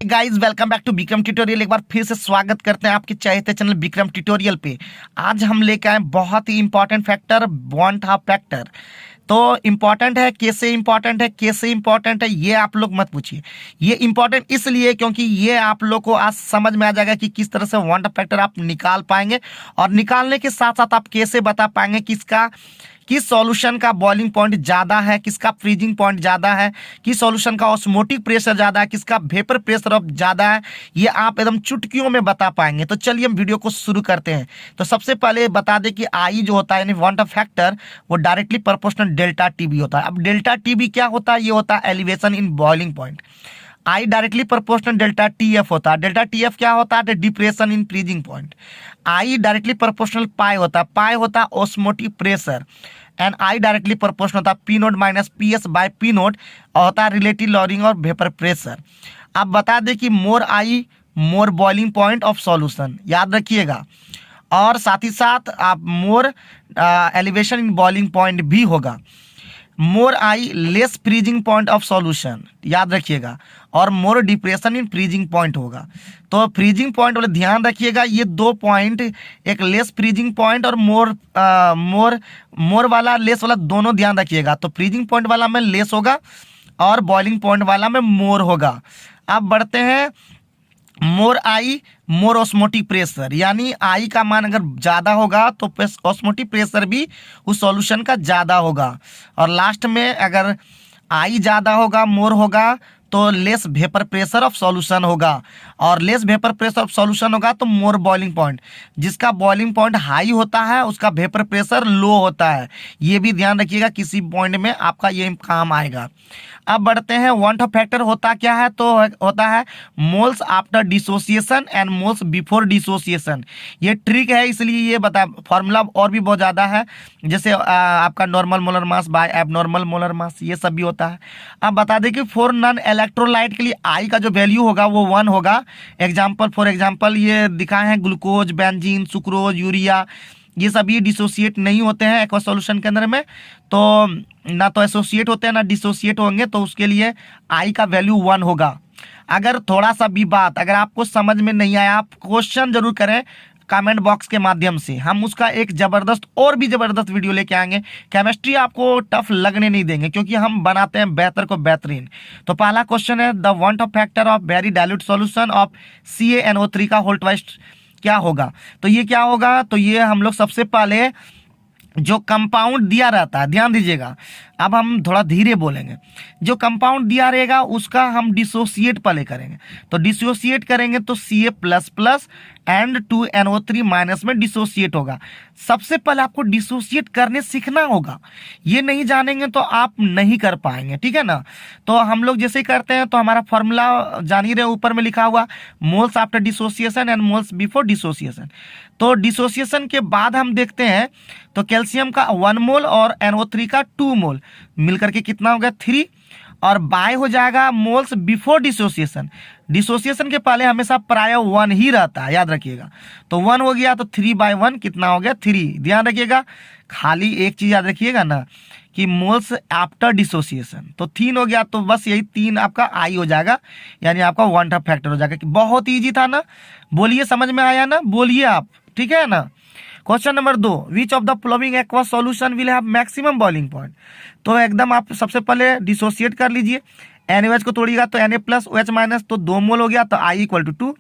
Guys welcome back to Vikram tutorial. एक बार फिर से स्वागत करते हैं आपके चहेते चैनल विक्रम ट्यूटोरियल पे। आज हम लेके आए बहुत ही important factor, van't Hoff factor. तो इम्पॉर्टेंट है, कैसे इम्पॉर्टेंट है, कैसे इम्पॉर्टेंट है ये आप लोग मत पूछिए। ये इम्पॉर्टेंट इसलिए क्योंकि ये आप लोग को आज समझ में आ जाएगा कि किस तरह से बॉन्ड हाफ फैक्टर आप निकाल पाएंगे, और निकालने के साथ साथ आप कैसे बता पाएंगे किस सॉल्यूशन का बॉइलिंग पॉइंट ज़्यादा है, किसका फ्रीजिंग पॉइंट ज़्यादा है, किस सॉल्यूशन का ऑस्मोटिक प्रेशर ज़्यादा है, किसका वेपर प्रेशर अब ज़्यादा है। ये आप एकदम चुटकियों में बता पाएंगे। तो चलिए हम वीडियो को शुरू करते हैं। तो सबसे पहले बता दें कि आई जो होता है यानी बॉन्ड हाफ फैक्टर, वो डायरेक्टली प्रोपोर्शनल डेल्टा टीबी होता है। अब डेल्टा टीबी क्या होता है? ये होता है elevation in boiling point. I directly proportional delta TF होता है। डेल्टा टीएफ क्या होता है? Depression in freezing point. I directly proportional pi होता है। पाई होता है osmotic pressure, and i directly proportional होता है P naught minus P S by P naught, होता है रिलेटिव लॉरिंग और वेपर प्रेशर। अब बता दें कि more i more boiling point of solution, याद रखिएगा। और साथ ही साथ आप more elevation in boiling point भी होगा। More i less freezing point of solution, याद रखिएगा। और more depression in freezing point होगा। तो फ्रीजिंग पॉइंट वाले ध्यान रखिएगा, ये दो पॉइंट, एक लेस फ्रीजिंग पॉइंट और मोर वाला लेस वाला, दोनों ध्यान रखिएगा। तो फ्रीजिंग पॉइंट वाला में लेस होगा और बॉइलिंग पॉइंट वाला में मोर होगा। अब बढ़ते हैं, मोर आई मोर ऑस्मोटिक प्रेशर, यानी आई का मान अगर ज़्यादा होगा तो ऑस्मोटिक प्रेशर भी उस सॉल्यूशन का ज़्यादा होगा। और लास्ट में अगर आई ज़्यादा होगा, मोर होगा, तो less vapour pressure of solution होगा। और less vapour pressure of solution होगा तो मोर बॉइलिंग पॉइंट। जिसका बॉइलिंग पॉइंट हाई होता है उसका वेपर प्रेशर लो होता है। ये भी ध्यान रखिएगा, किसी पॉइंट में आपका ये काम आएगा। अब बढ़ते हैं, बॉन्ड हाफ फैक्टर होता क्या है? तो होता है moles after dissociation and moles before dissociation. ये ट्रिक है, इसलिए ये बता, फॉर्मूला और भी बहुत ज़्यादा है, जैसे आपका normal molar mass by abnormal molar mass, ये सब भी होता है। अब बता दें कि फॉर नॉन इलेक्ट्रोलाइट के लिए आई का जो वैल्यू होगा वो 1 होगा। फॉर एग्जाम्पल ये दिखाए हैं ग्लूकोज, बेंजीन, सुक्रोज, यूरिया, ये सभी डिसोसिएट नहीं होते हैं एक्वा सॉल्यूशन के अंदर में। तो ना तो एसोसिएट होते हैं ना डिसोसिएट होंगे, तो उसके लिए आई का वैल्यू 1 होगा। अगर थोड़ा सा भी बात अगर आपको समझ में नहीं आया, आप क्वेश्चन जरूर करें कमेंट बॉक्स के माध्यम से। हम उसका एक ज़बरदस्त और भी ज़बरदस्त वीडियो लेके आएंगे। केमिस्ट्री आपको टफ लगने नहीं देंगे, क्योंकि हम बनाते हैं बेहतर को बेहतरीन। तो पहला क्वेश्चन है, the bond Hoff factor of very dilute solution of CaNO3 का होल ट्वाइस क्या होगा? तो ये क्या होगा? तो ये हम लोग सबसे पहले जो कंपाउंड दिया रहता है, ध्यान दीजिएगा, अब हम थोड़ा धीरे बोलेंगे। जो कंपाउंड दिया रहेगा उसका हम डिसोसिएट पहले करेंगे। तो डिसोसिएट करेंगे तो Ca++ एंड 2NO3 माइनस में डिसोसिएट होगा। सबसे पहले आपको डिसोसिएट करने सीखना होगा, ये नहीं जानेंगे तो आप नहीं कर पाएंगे, ठीक है ना। तो हम लोग जैसे ही करते हैं, तो हमारा फॉर्मूला जान ही रहे, ऊपर में लिखा हुआ moles after dissociation and moles before dissociation. तो डिसोसिएशन के बाद हम देखते हैं, तो कैल्शियम का 1 मोल और NO3 का 2 मोल मिलकर के कितना हो गया? 3। और बाय हो जाएगा मोल्स बिफोर डिसोसिएशन। डिसोसिएशन के पहले हमेशा प्राय 1 ही रहता है, याद रखिएगा। तो 1 हो गया, तो 3/1 कितना हो गया? 3। ध्यान रखिएगा, खाली एक चीज याद रखिएगा ना, कि मोल्स आफ्टर डिसोसिएशन, तो 3 हो गया, तो बस यही 3 आपका आई हो जाएगा, यानी आपका बॉन्ड हाफ फैक्टर हो जाएगा। बहुत ईजी था ना? बोलिए, समझ में आया ना? बोलिए आप, ठीक है ना। Question number 2, which of the following aqua solution will have maximum boiling point? तो एकदम आप सबसे पहले डिसोसिएट कर लीजिए। NaOH को तोड़िएगा तो Na+OH- तो 2 मोल हो गया, तो I = 2।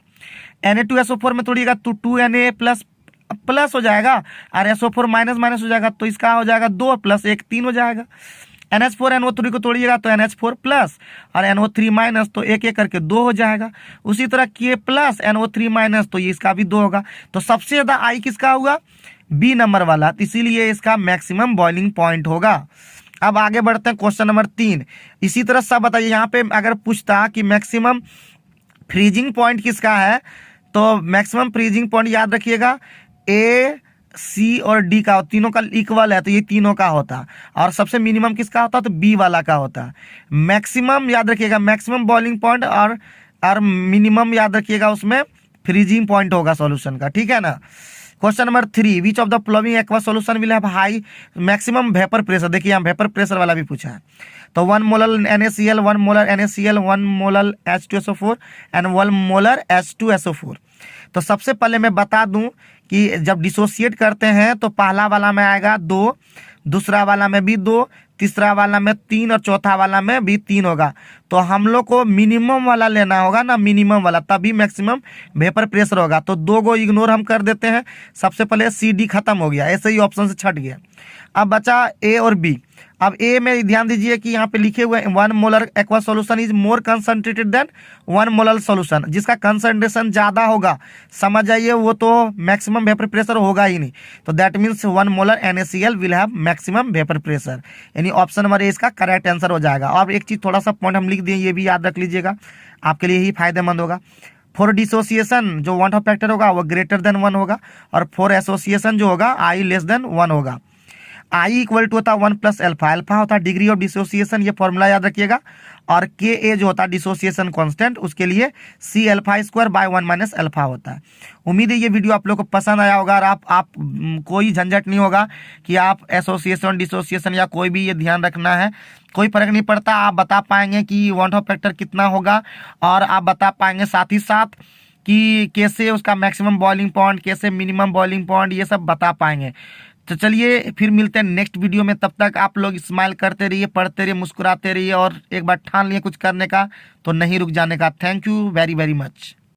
Na2SO4 में तोड़िएगा तो 2Na++ हो जाएगा, और SO4 माइनस हो जाएगा, तो इसका हो जाएगा 2 + 1 3 हो जाएगा। NH4NO3 को तोड़िएगा तो NH4+ और NO3- तो एक एक करके 2 हो जाएगा। उसी तरह K+ NO3- तो ये इसका भी 2 होगा। तो सबसे ज़्यादा आई किसका होगा? बी नंबर वाला, तो इसीलिए इसका मैक्सिमम बॉइलिंग पॉइंट होगा। अब आगे बढ़ते हैं, क्वेश्चन नंबर 3। इसी तरह सब बताइए, यहाँ पे अगर पूछता कि मैक्सिमम फ्रीजिंग पॉइंट किसका है, तो मैक्सिमम फ्रीजिंग पॉइंट याद रखिएगा A, C और D का, तीनों का इक्वल है, तो ये तीनों का होता। और सबसे मिनिमम किसका होता? तो B वाला का होता। मैक्सिमम याद रखिएगा, मैक्सिमम बॉइलिंग पॉइंट और मिनिमम याद रखिएगा, उसमें फ्रीजिंग पॉइंट होगा सॉल्यूशन का, ठीक है ना। Question number 3, which of the following aqua solution will have high maximum vapour pressure? देखिए यहाँ वेपर प्रेशर वाला भी पूछा है। तो 1 molar NaCl, 1 molar NaCl, 1 molar H2SO4 and 1 molar H2SO4। तो सबसे पहले मैं बता दूं कि जब डिसोसिएट करते हैं तो पहला वाला में आएगा 2, दूसरा वाला में भी 2, तीसरा वाला में 3 और चौथा वाला में भी 3 होगा। तो हम लोग को मिनिमम वाला लेना होगा ना, मिनिमम वाला, तभी मैक्सिमम वेपर प्रेशर होगा। तो 2 को इग्नोर हम कर देते हैं। सबसे पहले CD खत्म हो गया, ऐसे ही ऑप्शन से छट गया। अब बचा A और B। अब A में ध्यान दीजिए कि यहाँ पे लिखे हुए 1 molar aqua solution is more concentrated than 1 molar solution. जिसका कंसंट्रेशन ज़्यादा होगा, समझ जाइए, वो तो मैक्सिमम वेपर प्रेशर होगा ही नहीं। तो that means 1 molar NaCl will have maximum vapour pressure, यानी ऑप्शन नंबर ए इसका करेक्ट आंसर हो जाएगा। और एक चीज़ थोड़ा सा पॉइंट हम लिख दिए, ये भी याद रख लीजिएगा, आपके लिए ही फायदेमंद होगा। फॉर डिसोसिएशन जो वन ऑफ फैक्टर होगा वो ग्रेटर देन 1 होगा, और फॉर एसोसिएशन जो होगा I लेस देन 1 होगा। I इक्वल टू होता है 1 प्लस अल्फा, अल्फा होता है डिग्री ऑफ डिसोसिएशन, ये फॉर्मूला याद रखिएगा। और Ka जो होता है डिसोसिएशन कांस्टेंट, उसके लिए C alpha square by 1 minus alpha होता है। उम्मीद है ये वीडियो आप लोग को पसंद आया होगा, और आप कोई झंझट नहीं होगा कि आप एसोसिएशन डिसोसिएशन या कोई भी ये ध्यान रखना है, कोई फर्क नहीं पड़ता। आप बता पाएंगे कि वन ऑफ फैक्टर कितना होगा, और आप बता पाएंगे साथ ही साथ कि कैसे उसका मैक्सिमम बॉइलिंग पॉइंट, कैसे मिनिमम बॉइलिंग पॉइंट, ये सब बता पाएंगे। तो चलिए फिर मिलते हैं नेक्स्ट वीडियो में। तब तक आप लोग स्माइल करते रहिए, पढ़ते रहिए, मुस्कुराते रहिए, और एक बार ठान लिए कुछ करने का तो नहीं रुक जाने का। Thank you very very much.